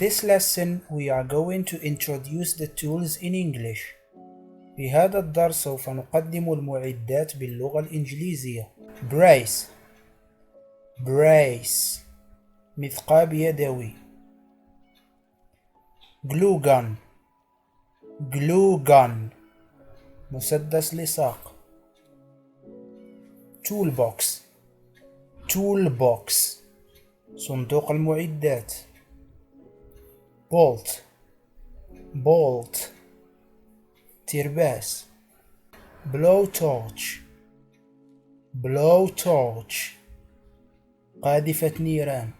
this lesson we are going to introduce the tools in English. في هذا الدرس سوف نقدم المعدات باللغة الإنجليزية. brace مثقاب يدوي. glue gun مسدس لصاق. toolbox صندوق المعدات. bolt ترباس. blowtorch قاذفة نيران.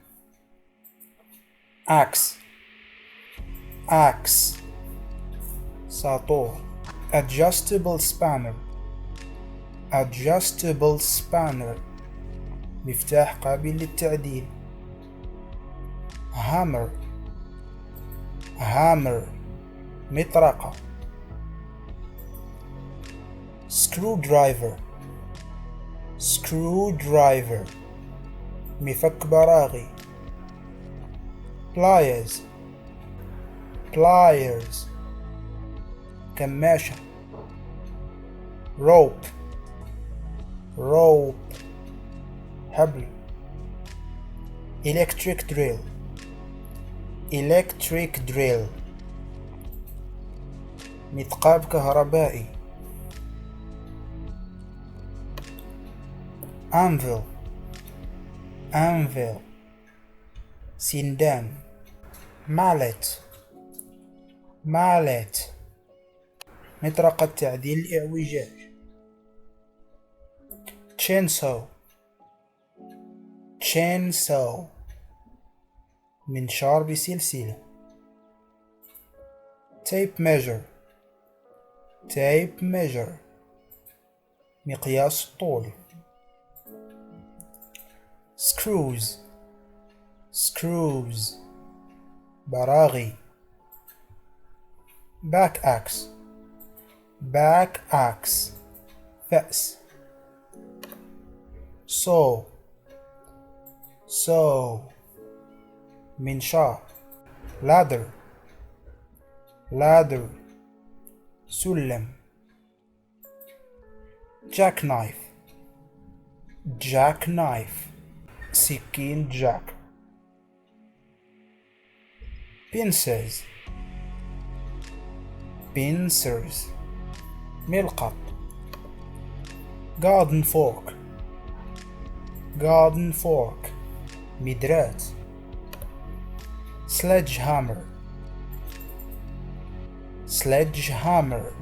axe ساطور. adjustable spanner مفتاح قابل للتعديل. hammer مطرقة. screwdriver مفك براغي. pliers كماشة. rope حبل. electric drill مثقاب كهربائي. anvil سندان. mallet مطرقة تعديل الإعوجاج. chainsaw منشار بسلسلة. tape measure مقياس الطول. screws براغي. back axe فأس. saw منشار. ladder سلم. jackknife سكين جاك. pincers ملقط. garden fork مدراة. sledgehammer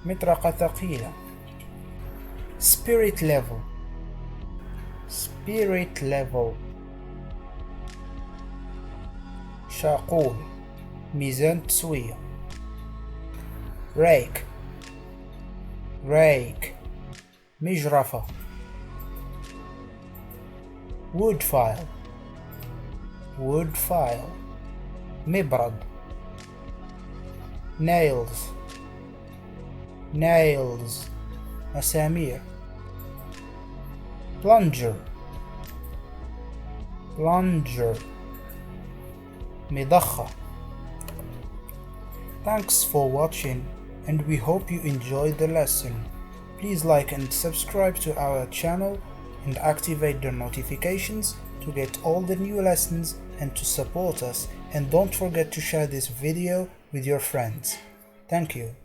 مطرقة ثقيلة. spirit level شاقول ميزان تسوية. rake مجرفة. wood file مبرد. nails مسامير. plunger مضخة. Thanks for watching and we hope you enjoyed the lesson. Please like and subscribe to our channel and activate the notifications to get all the new lessons and to support us, and don't forget to share this video with your friends. Thank you.